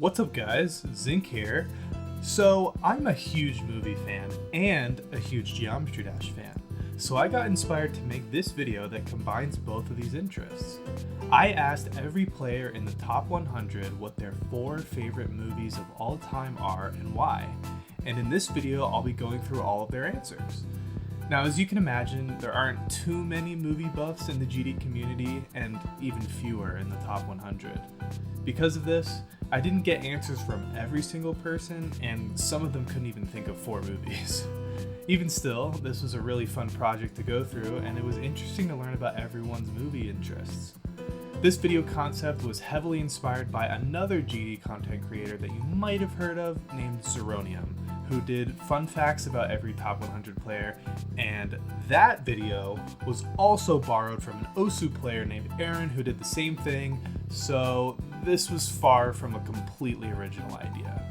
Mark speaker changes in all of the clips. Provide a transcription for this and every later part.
Speaker 1: What's up guys, Zinc here. So I'm a huge movie fan and a huge Geometry Dash fan. So I got inspired to make this video that combines both of these interests. I asked every player in the top 100 what their 4 favorite movies of all time are and why. And in this video I'll be going through all of their answers. Now, as you can imagine, there aren't too many movie buffs in the GD community, and even fewer in the top 100. Because of this, I didn't get answers from every single person, and some of them couldn't even think of 4 movies. Even still, this was a really fun project to go through, and it was interesting to learn about everyone's movie interests. This video concept was heavily inspired by another GD content creator that you might have heard of named Zeronium, who did fun facts about every top 100 player, and that video was also borrowed from an OSU player named Aaron who did the same thing, so this was far from a completely original idea.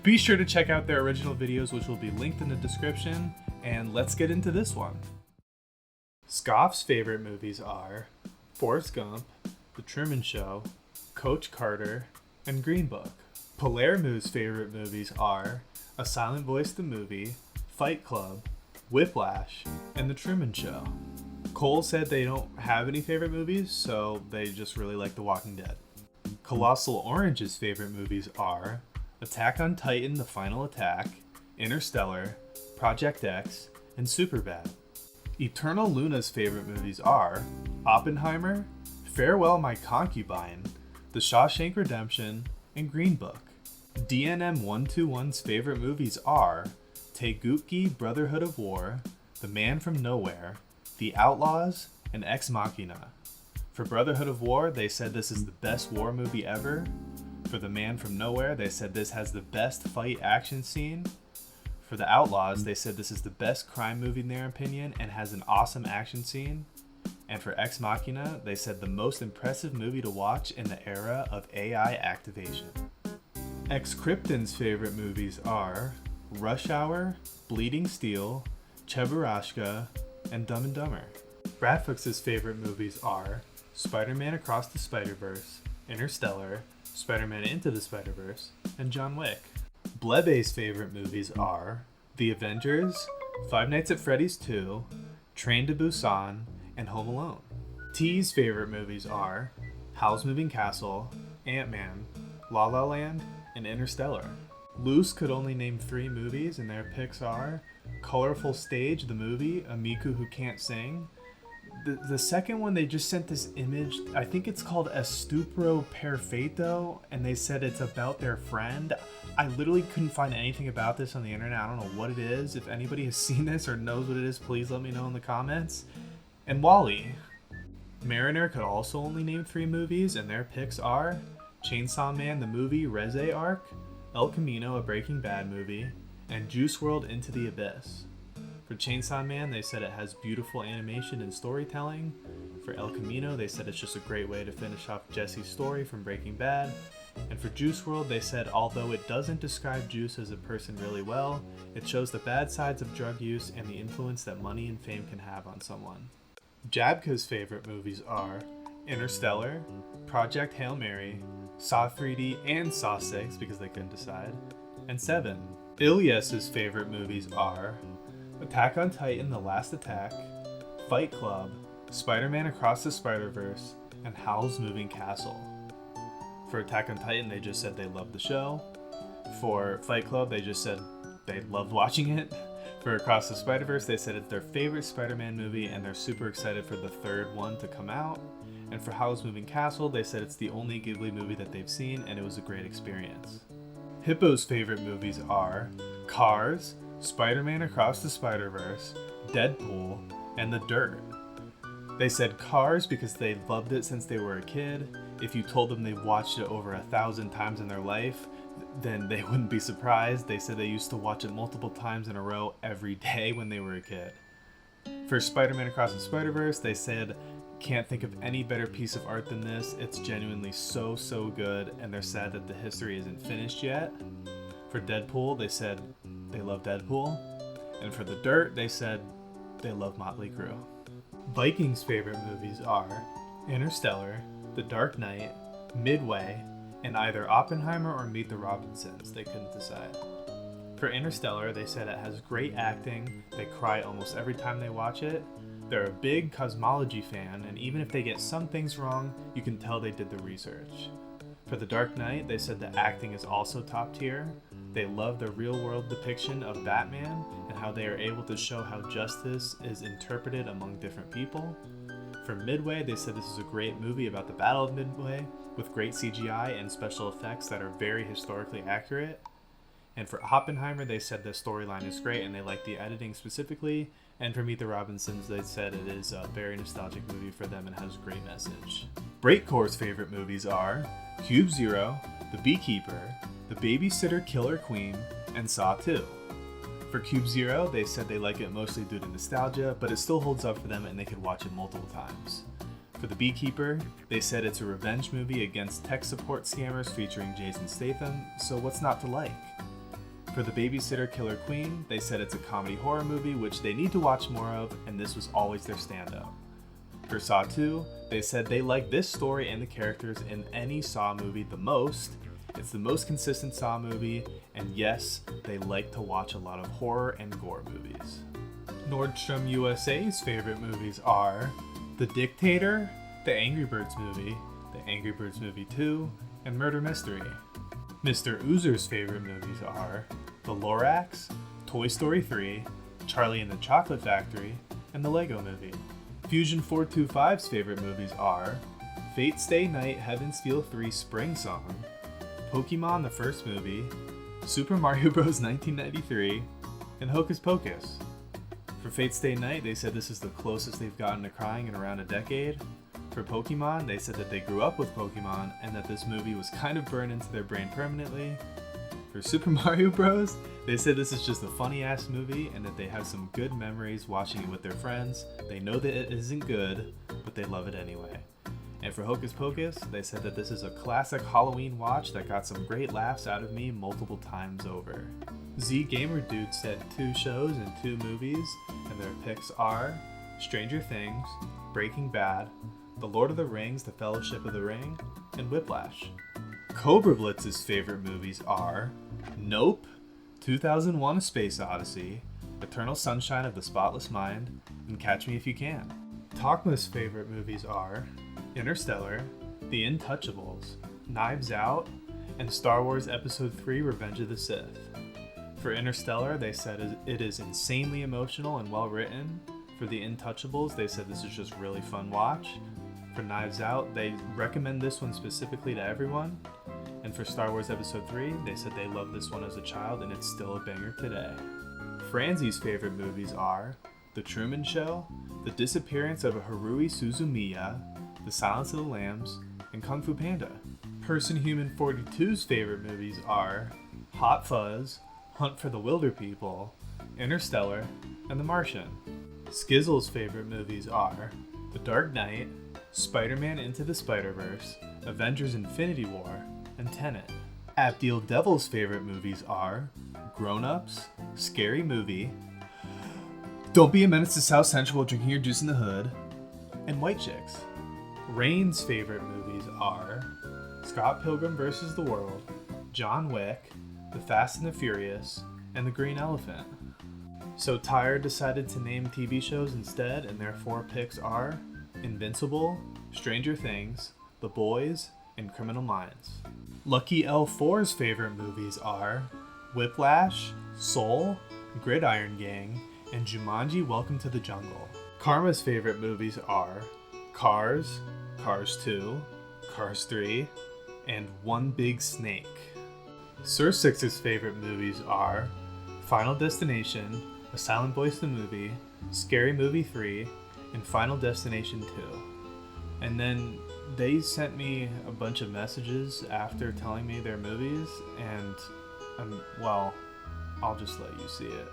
Speaker 1: Be sure to check out their original videos, which will be linked in the description, and let's get into this one. Scoff's favorite movies are Forrest Gump, The Truman Show, Coach Carter, and Green Book. Palermo's favorite movies are A Silent Voice the Movie, Fight Club, Whiplash, and The Truman Show. Cole said they don't have any favorite movies, so they just really like The Walking Dead. Colossal Orange's favorite movies are Attack on Titan: The Final Attack, Interstellar, Project X, and Superbad. Eternal Luna's favorite movies are Oppenheimer, Farewell My Concubine, The Shawshank Redemption, and Green Book. DNM121's favorite movies are Taegukgi Brotherhood of War, The Man from Nowhere, The Outlaws, and Ex Machina. For Brotherhood of War, they said this is the best war movie ever. For The Man from Nowhere, they said this has the best fight action scene. For The Outlaws, they said this is the best crime movie in their opinion and has an awesome action scene. And for Ex Machina, they said the most impressive movie to watch in the era of AI activation. Ex Krypton's favorite movies are Rush Hour, Bleeding Steel, Cheburashka, and Dumb and Dumber. Bradfox's favorite movies are Spider-Man Across the Spider-Verse, Interstellar, Spider-Man Into the Spider-Verse, and John Wick. Blebe's favorite movies are The Avengers, Five Nights at Freddy's 2, Train to Busan, and Home Alone. T's favorite movies are Howl's Moving Castle, Ant-Man, La La Land, and Interstellar. Luce could only name 3 movies, and their picks are Colorful Stage, the movie, A Miku Who Can't Sing. The second one, they just sent this image, I think it's called Estupro Perfeito, and they said it's about their friend. I literally couldn't find anything about this on the internet. I don't know what it is. If anybody has seen this or knows what it is, please let me know in the comments. And Wally. Mariner could also only name 3 movies, and their picks are Chainsaw Man the movie Reze Arc, El Camino, a Breaking Bad movie, and Juice WRLD Into the Abyss. For Chainsaw Man, they said it has beautiful animation and storytelling. For El Camino, they said it's just a great way to finish off Jesse's story from Breaking Bad. And for Juice WRLD, they said although it doesn't describe Juice as a person really well, it shows the bad sides of drug use and the influence that money and fame can have on someone. Jabka's favorite movies are Interstellar, Project Hail Mary, Saw 3D and Saw 6 because they couldn't decide, and Seven. Ilyas's favorite movies are Attack on Titan: The Last Attack, Fight Club, Spider-Man Across the Spider-Verse, and Howl's Moving Castle. For Attack on Titan, they just said they loved the show. For Fight Club, they just said they loved watching it. For Across the Spider-Verse, they said it's their favorite Spider-Man movie and they're super excited for the 3rd one to come out. And for Howl's Moving Castle, they said it's the only Ghibli movie that they've seen and it was a great experience. Hippo's favorite movies are Cars, Spider-Man Across the Spider-Verse, Deadpool, and The Dirt. They said Cars because they loved it since they were a kid. If you told them they've watched it over 1,000 times in their life, then they wouldn't be surprised. They said they used to watch it multiple times in a row every day when they were a kid. For Spider-Man Across the Spider-Verse, they said, can't think of any better piece of art than this. It's genuinely so good, and they're sad that the history isn't finished yet. For Deadpool, they said they love Deadpool. And for The Dirt, they said they love Motley Crue. Viking's favorite movies are Interstellar, The Dark Knight, Midway, and either Oppenheimer or Meet the Robinsons, they couldn't decide. For Interstellar, they said it has great acting, they cry almost every time they watch it, they're a big cosmology fan, and even if they get some things wrong, you can tell they did the research. For The Dark Knight, they said the acting is also top tier, they love the real-world depiction of Batman and how they are able to show how justice is interpreted among different people. For Midway, they said this is a great movie about the Battle of Midway, with great CGI and special effects that are very historically accurate. And for Oppenheimer, they said the storyline is great and they like the editing specifically. And for Meet the Robinsons, they said it is a very nostalgic movie for them and has a great message. Breakcore's favorite movies are Cube Zero, The Beekeeper, The Babysitter Killer Queen, and Saw 2. For Cube Zero, they said they like it mostly due to nostalgia, but it still holds up for them and they could watch it multiple times. For The Beekeeper, they said it's a revenge movie against tech support scammers featuring Jason Statham, so what's not to like? For The Babysitter Killer Queen, they said it's a comedy horror movie which they need to watch more of, and this was always their standout. For Saw 2, they said they like this story and the characters in any Saw movie the most. It's the most consistent Saw movie, and yes, they like to watch a lot of horror and gore movies. Nordstrom USA's favorite movies are The Dictator, The Angry Birds movie, The Angry Birds movie 2, and Murder Mystery. Mr. Oozer's favorite movies are The Lorax, Toy Story 3, Charlie and the Chocolate Factory, and The Lego Movie. Fusion 425's favorite movies are Fate Stay Night Heaven's Feel 3 Spring Song, Pokemon the first movie, Super Mario Bros. 1993, and Hocus Pocus. For Fate Stay Night, they said this is the closest they've gotten to crying in around a decade. For Pokemon, they said that they grew up with Pokemon and that this movie was kind of burned into their brain permanently. For Super Mario Bros., they said this is just a funny-ass movie and that they have some good memories watching it with their friends. They know that it isn't good, but they love it anyway. And for Hocus Pocus, they said that this is a classic Halloween watch that got some great laughs out of me multiple times over. Z Gamer Dude said 2 shows and 2 movies, and their picks are Stranger Things, Breaking Bad, The Lord of the Rings, The Fellowship of the Ring, and Whiplash. Cobra Blitz's favorite movies are Nope, 2001: A Space Odyssey, Eternal Sunshine of the Spotless Mind, and Catch Me If You Can. Takma's favorite movies are Interstellar, The Intouchables, Knives Out, and Star Wars Episode 3: Revenge of the Sith. For Interstellar, they said it is insanely emotional and well written. For The Intouchables, they said this is just really fun watch. For Knives Out, they recommend this one specifically to everyone. And for Star Wars Episode 3, they said they loved this one as a child and it's still a banger today. Franzi's favorite movies are The Truman Show, The Disappearance of Haruhi Suzumiya, The Silence of the Lambs, and Kung Fu Panda. Person Human 42's favorite movies are Hot Fuzz, Hunt for the Wilder People, Interstellar, and The Martian. Skizzle's favorite movies are The Dark Knight, Spider-Man Into the Spider-Verse, Avengers Infinity War, and Tenet. Abdil Devil's favorite movies are Grown Ups, Scary Movie, Don't Be a Menace to South Central while drinking your juice in the hood, and White Chicks. Rain's favorite movies are Scott Pilgrim vs. the World, John Wick, The Fast and the Furious, and The Green Elephant. So Tyre decided to name TV shows instead, and their 4 picks are Invincible, Stranger Things, The Boys, and Criminal Minds. Lucky L4's favorite movies are Whiplash, Soul, Gridiron Gang, and Jumanji: Welcome to the Jungle. Karma's favorite movies are Cars, Cars 2, Cars 3, and One Big Snake. Sir Six's favorite movies are Final Destination, A Silent Voice the Movie, Scary Movie 3, and Final Destination 2. And then they sent me a bunch of messages after telling me their movies, and well, I'll just let you see it.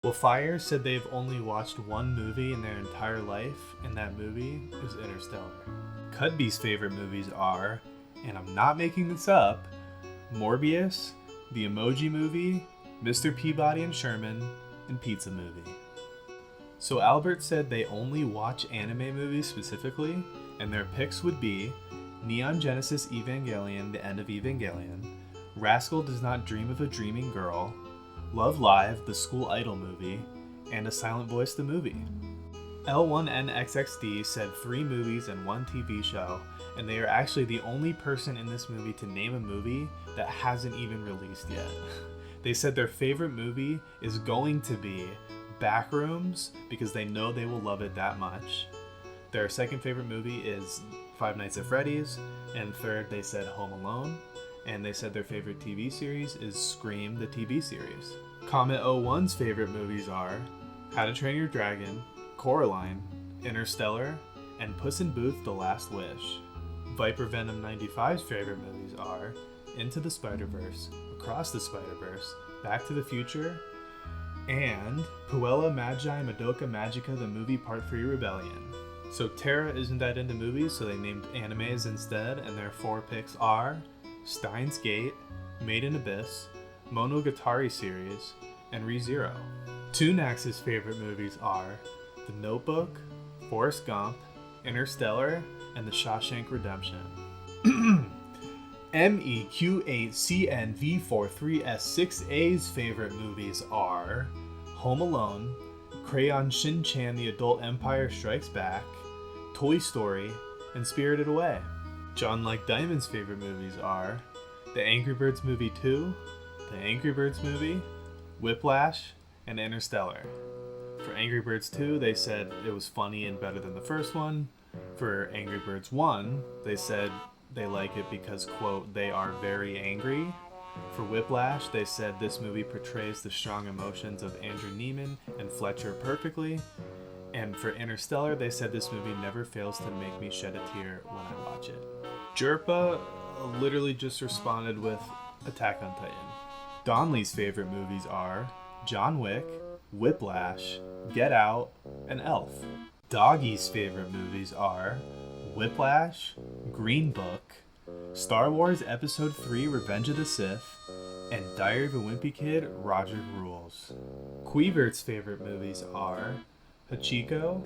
Speaker 1: Well, Fire said they've only watched one movie in their entire life, and that movie is Interstellar. Cudby's favorite movies are, and I'm not making this up, Morbius, The Emoji Movie, Mr. Peabody and Sherman, and Pizza Movie. So Albert said they only watch anime movies specifically, and their picks would be Neon Genesis Evangelion, The End of Evangelion, Rascal Does Not Dream of a Dreaming Girl, Love Live, the School Idol movie, and A Silent Voice, the movie. L1NXXD said 3 movies and 1 TV show, and they are actually the only person in this movie to name a movie that hasn't even released yet. They said their favorite movie is going to be Backrooms because they know they will love it that much. Their second favorite movie is Five Nights at Freddy's, and third they said Home Alone, and they said their favorite TV series is Scream, the TV series. Comet01's favorite movies are How to Train Your Dragon, Coraline, Interstellar, and Puss in Boots: The Last Wish. Viper Venom 95's favorite movies are Into the Spider-Verse, Across the Spider-Verse, Back to the Future, and Puella Magi Madoka Magica the Movie Part 3 Rebellion. So Tara isn't that into movies, so they named animes instead, and their 4 picks are Steins Gate, Made in Abyss, Monogatari series, and ReZero. Tunax's favorite movies are The Notebook, Forrest Gump, Interstellar, and The Shawshank Redemption. MEQ8CNV43S6A's favorite movies are Home Alone, Crayon Shin-Chan The Adult Empire Strikes Back, Toy Story, and Spirited Away. John Like Diamond's favorite movies are The Angry Birds Movie 2, The Angry Birds Movie, Whiplash, and Interstellar. For Angry Birds 2, they said it was funny and better than the first one. For Angry Birds 1, they said they like it because, quote, they are very angry. For Whiplash, they said this movie portrays the strong emotions of Andrew Neiman and Fletcher perfectly. And for Interstellar, they said this movie never fails to make me shed a tear when I watch it. Jerpa literally just responded with Attack on Titan. Donley's favorite movies are John Wick, Whiplash, Get Out, and Elf. Doggy's favorite movies are Whiplash, Green Book, Star Wars Episode 3 Revenge of the Sith, and Diary of a Wimpy Kid, Roger Rules. Queebert's favorite movies are Hachiko,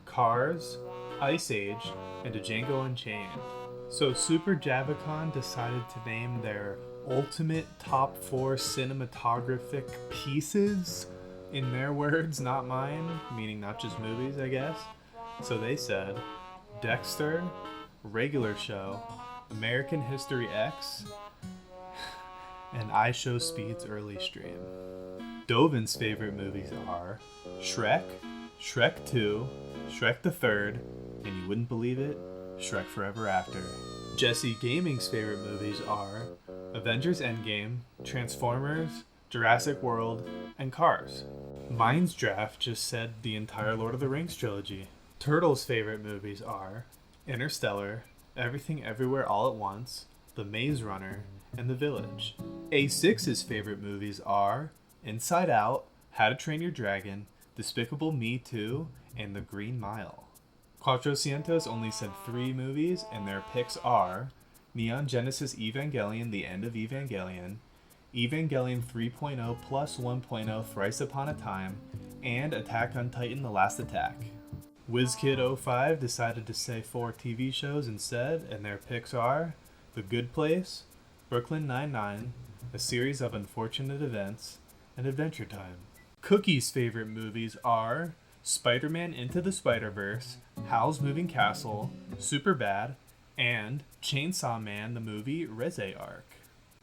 Speaker 1: Cars, Ice Age, and Django Unchained. So Super Javicon decided to name their ultimate top 4 cinematographic pieces, in their words, not mine, meaning not just movies, I guess. So they said Dexter, Regular Show, American History X, and I Show Speed's Early Stream. Dovin's favorite movies are Shrek, Shrek 2, Shrek the Third, and you wouldn't believe it, Shrek Forever After. Jesse Gaming's favorite movies are Avengers Endgame, Transformers, Jurassic World, and Cars. Mine's Draft just said the entire Lord of the Rings trilogy. Turtle's favorite movies are Interstellar, Everything Everywhere All at Once, The Maze Runner, and The Village. A6's favorite movies are Inside Out, How to Train Your Dragon, Despicable Me 2, and The Green Mile. Quattrocientos only said 3 movies, and their picks are Neon Genesis Evangelion, The End of Evangelion, Evangelion 3.0 plus 1.0 Thrice Upon a Time, and Attack on Titan: The Last Attack. WizKid05 decided to say 4 TV shows instead, and their picks are The Good Place, Brooklyn Nine-Nine, A Series of Unfortunate Events, and Adventure Time. Cookie's favorite movies are Spider-Man Into the Spider-Verse, Howl's Moving Castle, Superbad, and Chainsaw Man the movie Reze Arc.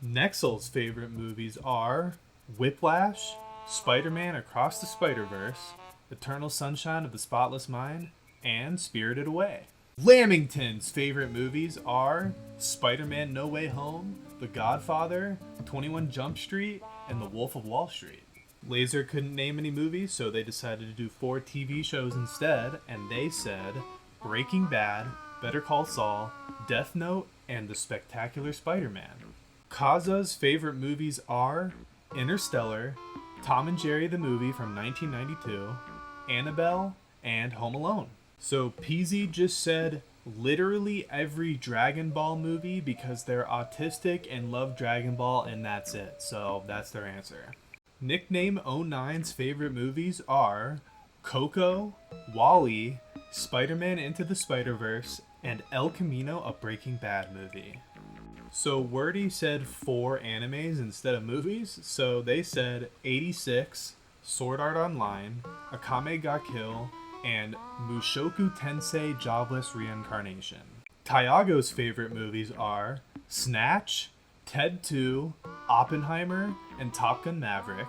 Speaker 1: Nexel's favorite movies are Whiplash, Spider-Man Across the Spider-Verse, Eternal Sunshine of the Spotless Mind, and Spirited Away. Lamington's favorite movies are Spider-Man No Way Home, The Godfather, 21 Jump Street, and The Wolf of Wall Street. Laser couldn't name any movies, so they decided to do 4 TV shows instead, and they said Breaking Bad, Better Call Saul, Death Note, and The Spectacular Spider-Man. Kaza's favorite movies are Interstellar, Tom and Jerry the movie from 1992, Annabelle, and Home Alone. So PZ just said literally every Dragon Ball movie because they're autistic and love Dragon Ball, and that's it. So that's their answer. Nickname 09's favorite movies are Coco, WALL-E, Spider-Man Into the Spider-Verse, and El Camino, a Breaking Bad movie. So Wordy said 4 animes instead of movies, so they said 86, Sword Art Online, Akame ga Kill, and Mushoku Tensei Jobless Reincarnation. Tiago's favorite movies are Snatch, Ted 2, Oppenheimer, and Top Gun Maverick.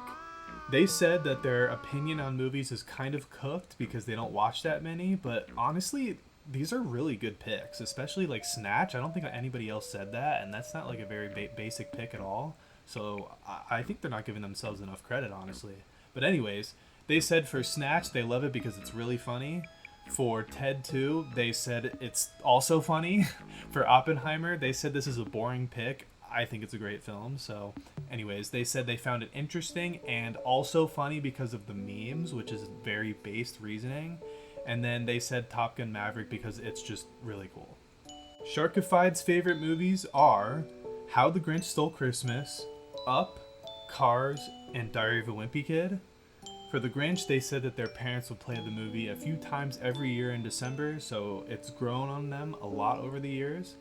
Speaker 1: They said that their opinion on movies is kind of cooked because they don't watch that many, but honestly, these are really good picks, especially like Snatch. I don't think anybody else said that, and that's not like a very basic pick at all. So I think they're not giving themselves enough credit, honestly. But anyways, they said for Snatch, they love it because it's really funny. For Ted 2, they said it's also funny. For Oppenheimer, they said this is a boring pick. I think it's a great film. So anyways, they said they found it interesting and also funny because of the memes, which is very based reasoning. And then they said Top Gun Maverick because it's just really cool. Sharkified's favorite movies are How the Grinch Stole Christmas, Up, Cars, and Diary of a Wimpy Kid. For the Grinch, they said that their parents would play the movie a few times every year in December, so it's grown on them a lot over the years.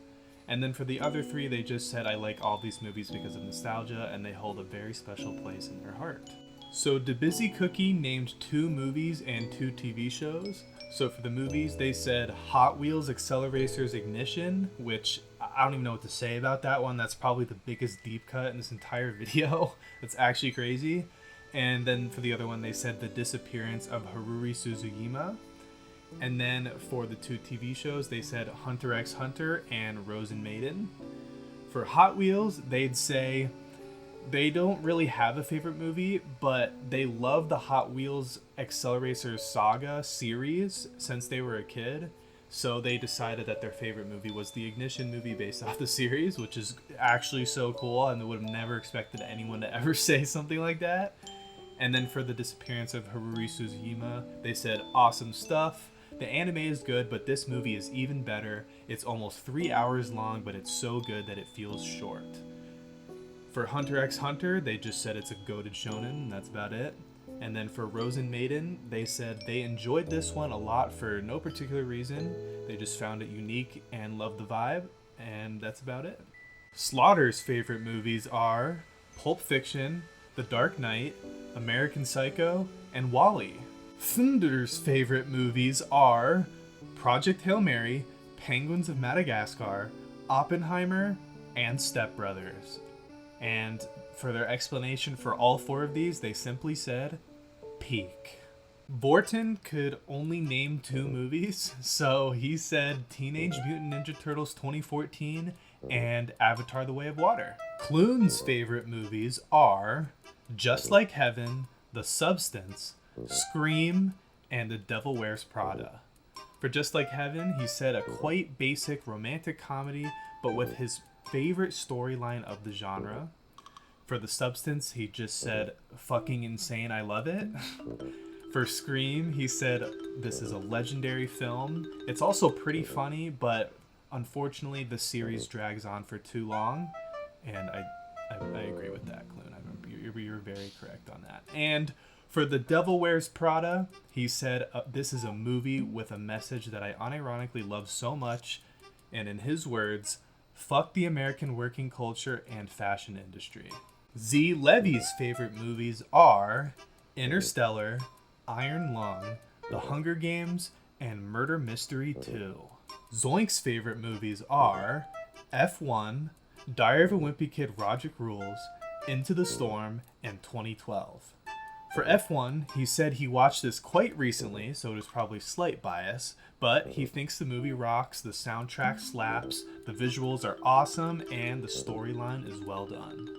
Speaker 1: And then for the other 3, they just said, I like all these movies because of nostalgia, and they hold a very special place in their heart. So DeBusy Cookie named 2 movies and 2 TV shows. So for the movies, they said Hot Wheels Acceleracers Ignition, which I don't even know what to say about that one. That's probably the biggest deep cut in this entire video. That's actually crazy. And then for the other one, they said The Disappearance of Haruri Suzuyama. And then for the 2 TV shows, they said Hunter x Hunter and Rosen Maiden. For Hot Wheels, they'd say they don't really have a favorite movie, but they love the Hot Wheels Accelerator Saga series since they were a kid. So they decided that their favorite movie was the Ignition movie based off the series, which is actually so cool, and they would have never expected anyone to ever say something like that. And then for The Disappearance of Haruri Suzuyama, they said awesome stuff. The anime is good, but this movie is even better. It's almost 3 hours long, but it's so good that it feels short. For Hunter x Hunter, they just said it's a goated shonen, and that's about it. And then for Rosen Maiden, they said they enjoyed this one a lot for no particular reason. They just found it unique and loved the vibe, and that's about it. Slaughter's favorite movies are Pulp Fiction, The Dark Knight, American Psycho, and WALL-E. Thunder's favorite movies are Project Hail Mary, Penguins of Madagascar, Oppenheimer, and Step Brothers. And for their explanation for all 4 of these, they simply said, peak. Vorton could only name 2 movies, so he said Teenage Mutant Ninja Turtles 2014 and Avatar: The Way of Water. Clune's favorite movies are Just Like Heaven, The Substance, Scream, and The Devil Wears Prada. For Just Like Heaven, he said a quite basic romantic comedy, but with his favorite storyline of the genre. For The Substance, he just said, fucking insane, I love it. For Scream, he said, this is a legendary film. It's also pretty funny, but unfortunately the series drags on for too long. And I agree with that, Clune. You're very correct on that. And for The Devil Wears Prada, he said, this is a movie with a message that I unironically love so much. And in his words, fuck the American working culture and fashion industry. Z. Levy's favorite movies are Interstellar, Iron Lung, The Hunger Games, and Murder Mystery 2. Zoink's favorite movies are F1, Diary of a Wimpy Kid Roderick Rules, Into the Storm, and 2012. For F1, he said he watched this quite recently, so it was probably slight bias, but he thinks the movie rocks, the soundtrack slaps, the visuals are awesome, and the storyline is well done.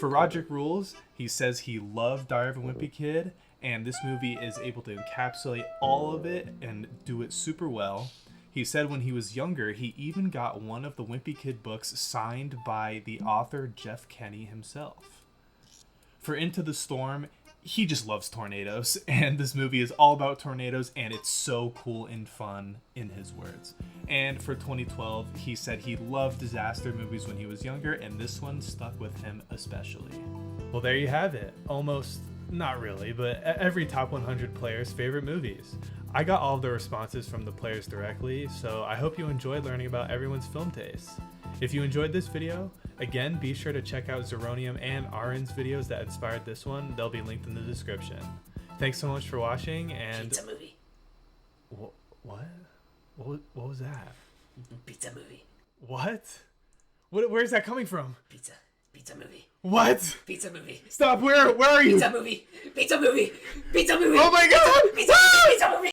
Speaker 1: For Roderick Rules, he says he loved Diary of a Wimpy Kid, and this movie is able to encapsulate all of it and do it super well. He said when he was younger, he even got one of the Wimpy Kid books signed by the author Jeff Kenny himself. For Into the Storm, he just loves tornadoes, and this movie is all about tornadoes, and it's so cool and fun, in his words. And for 2012, he said he loved disaster movies when he was younger, and this one stuck with him especially. Well, there you have it. Almost, not really, but every top 100 players' favorite movies. I got all of the responses from the players directly, so I hope you enjoyed learning about everyone's film tastes. If you enjoyed this video, again, be sure to check out Zeronium and Arin's videos that inspired this one. They'll be linked in the description. Thanks so much for watching, and...
Speaker 2: Pizza movie.
Speaker 1: What? What was that?
Speaker 2: Pizza movie.
Speaker 1: What? Where's that coming from?
Speaker 2: Pizza movie.
Speaker 1: What?
Speaker 2: Pizza movie.
Speaker 1: Stop, where are you?
Speaker 2: Pizza movie. Pizza movie. Pizza movie.
Speaker 1: Oh my god!
Speaker 2: Pizza movie.